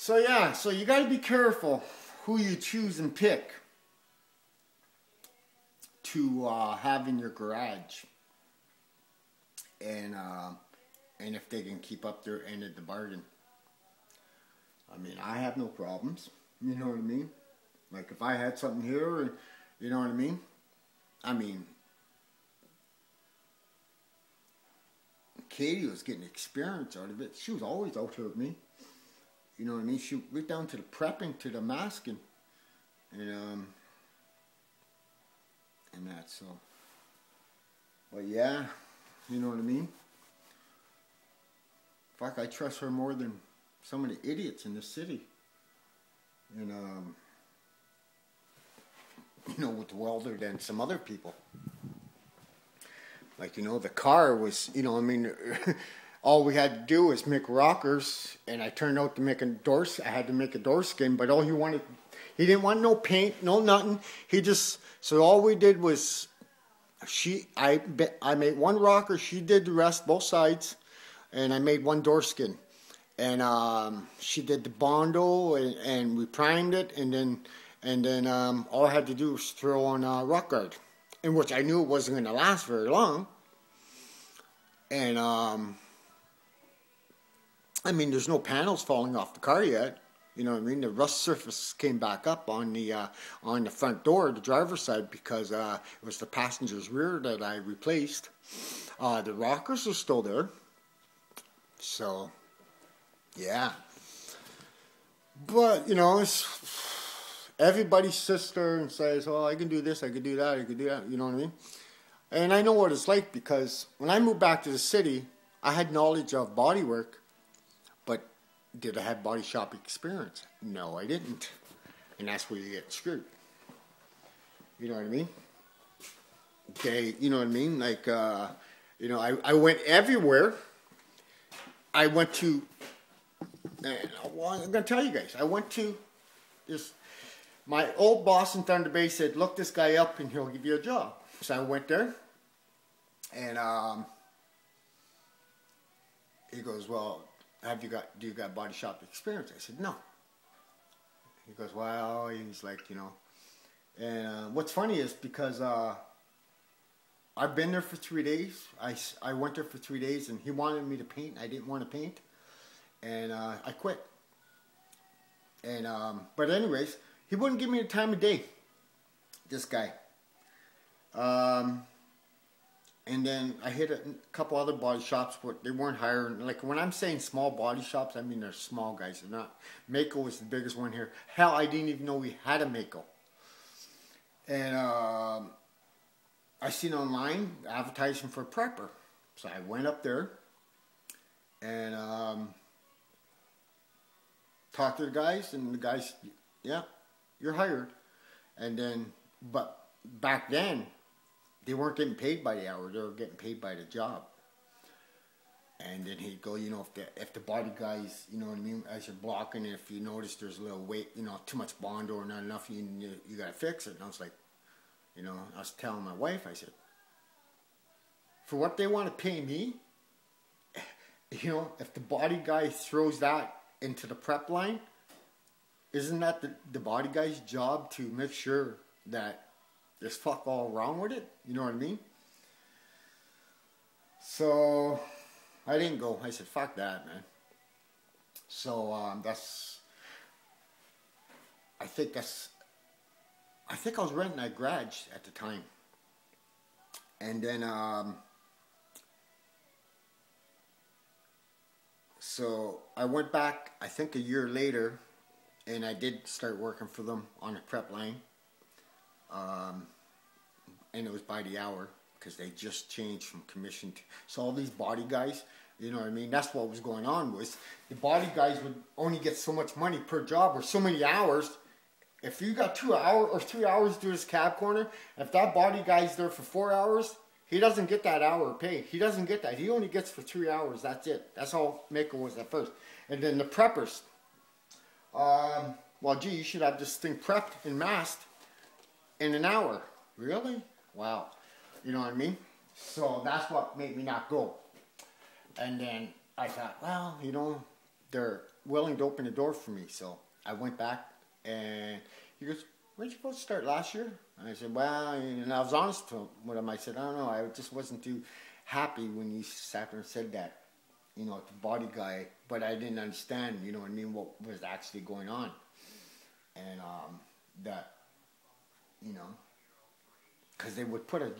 So yeah, so you got to be careful who you choose and pick to have in your garage, and if they can keep up their end of the bargain. I mean, I have no problems. You know what I mean? Like if I had something here, and you know what I mean. I mean, Katie was getting experience out of it. She was always out here with me. You know what I mean? She went down to the prepping, to the masking, and that. So, but yeah, you know what I mean. Fuck, I trust her more than some of the idiots in the city. And you know, with the welder than some other people. Like, you know, the car was, you know, I mean, all we had to do was make rockers, and I turned out to make I had to make a door skin, but all he didn't want no paint, no nothing. So all we did was, I made one rocker, she did the rest, both sides, and I made one door skin. And she did the Bondo, and we primed it, and then all I had to do was throw on rock guard, in which I knew it wasn't going to last very long. And I mean, there's no panels falling off the car yet. You know what I mean? The rust surface came back up on the front door, the driver's side, because it was the passenger's rear that I replaced. The rockers are still there. So, yeah. But, you know, everybody's sister and says, oh, I can do this, I can do that, I can do that. You know what I mean? And I know what it's like, because when I moved back to the city, I had knowledge of bodywork. But did I have body shop experience? No, I didn't. And that's where you get screwed. You know what I mean? You know what I mean? Like, you know, I went everywhere. I went to, well, I'm going to tell you guys. I went to my old boss in Thunder Bay said, look this guy up and he'll give you a job. So I went there, and he goes, well, do you got body shop experience? I said, no. He goes, well, he's like, you know. And what's funny is because I've been there for 3 days. I went there for 3 days, and he wanted me to paint. I didn't want to paint, and I quit. And but anyways, he wouldn't give me the time of day, this guy. And then I hit a couple other body shops, but they weren't hiring. Like, when I'm saying small body shops, I mean they're small guys. They're not. Mako was the biggest one here. Hell, I didn't even know we had a Mako. And I seen online advertising for a prepper. So I went up there and talked to the guys, and the guys, yeah, you're hired. And then, but back then, they weren't getting paid by the hour. They were getting paid by the job. And then he'd go, you know, if the body guys, you know what I mean, as you're blocking, if you notice there's a little weight, you know, too much bond or not enough, you got to fix it. And I was like, you know, I was telling my wife, I said, for what they want to pay me, you know, if the body guy throws that into the prep line, isn't that the body guy's job to make sure that there's fuck all wrong with it? You know what I mean? So I didn't go. I said, fuck that, man. So I think I was renting a garage at the time. And then so I went back, I think a year later, and I did start working for them on a prep line. And it was by the hour, because they just changed from commission to, so all these body guys, you know what I mean, that's what was going on, was the body guys would only get so much money per job, or so many hours. If you got 2 hours or 3 hours to do his cab corner, if that body guy's there for 4 hours, he doesn't get that hour pay. He doesn't get that. He only gets for 3 hours. That's it. That's all Mako was at first. And then the preppers, well, gee, you should have this thing prepped and masked in an hour. Really? Wow. You know what I mean? So that's what made me not go. And then I thought, well, you know, willing to open the door for me. So I went back, and he goes, "Weren't you supposed to start last year?" And I said, "Well," and I was honest with him. I said, "I don't know. I just wasn't too happy when you sat there and said that, you know, the body guy, but I didn't understand, you know what I mean, what was actually going on." And that, you know, because they would put a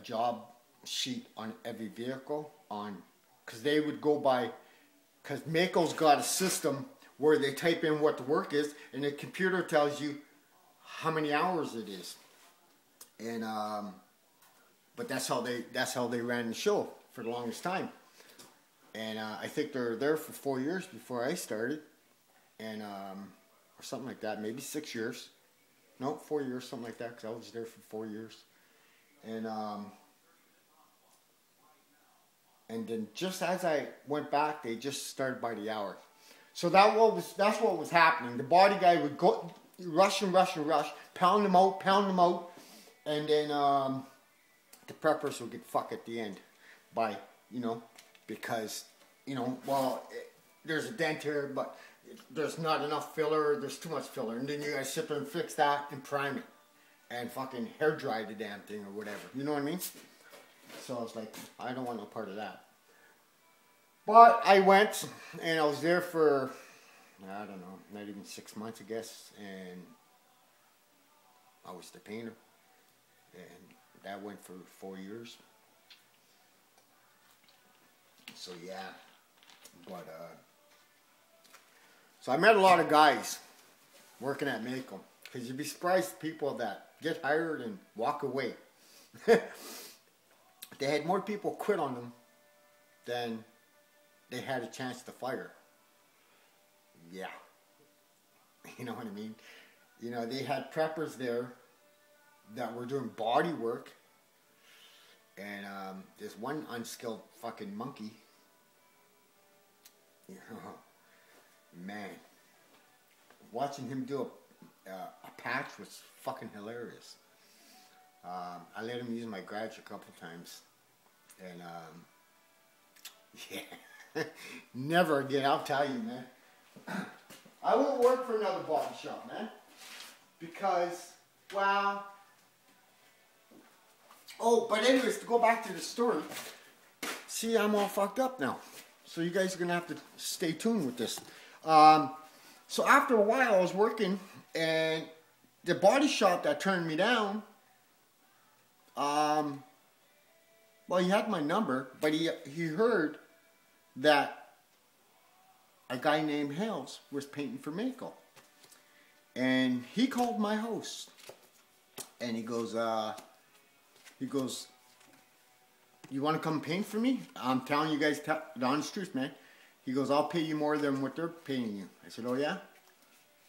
job sheet on every vehicle because they would go by, because Mako's got a system where they type in what the work is, and the computer tells you how many hours it is. And but that's how they ran the show for the longest time. And I think they're there for 4 years before I started, and or something like that, maybe 6 years. No, 4 years, something like that, because I was there for 4 years. And then just as I went back, they just started by the hour. So that's what was happening. The body guy would go rush, pound them out, and then the preppers would get fucked at the end by, you know, because, you know, well, there's a dent here, but there's not enough filler, there's too much filler, and then you guys sit there and fix that and prime it and fucking hair dry the damn thing or whatever. You know what I mean? So I was like, I don't want no part of that. But I went, and I was there for, I don't know, not even 6 months, I guess, and I was the painter, and that went for 4 years. So yeah, but so I met a lot of guys working at Mako, because you'd be surprised at people that get hired and walk away. They had more people quit on them than they had a chance to fire. Yeah. You know what I mean? You know, they had preppers there that were doing body work, and there's one unskilled fucking monkey. You know, man, watching him do a patch was fucking hilarious. I let him use my garage a couple times, and yeah, never again. I'll tell you, man. I won't work for another body shop, man, because, well. Oh, but anyways, to go back to the story. See, I'm all fucked up now, so you guys are gonna have to stay tuned with this. So after a while, I was working, and the body shop that turned me down. Well, he had my number, but he heard that a guy named Hales was painting for Mako. And he called my host. And he goes, "You want to come paint for me? I'm telling you guys the honest truth, man." He goes, "I'll pay you more than what they're paying you." I said, "Oh, yeah?"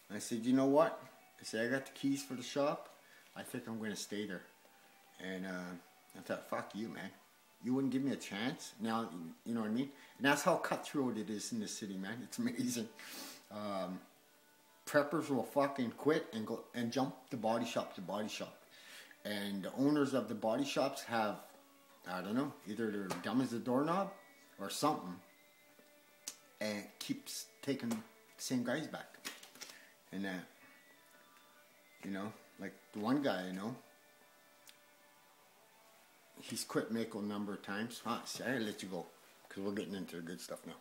I said, "You know what?" I said, "I got the keys for the shop. I think I'm going to stay there." And I thought, fuck you, man. You wouldn't give me a chance? Now, you know what I mean? And that's how cutthroat it is in the city, man. It's amazing. Preppers will fucking quit and go and jump the body shop to body shop. And the owners of the body shops have, I don't know, either they're dumb as a doorknob or something, and keeps taking the same guys back. And you know, like the one guy I know, he's quit Mako a number of times. See, I gotta let you go, because we're getting into the good stuff now.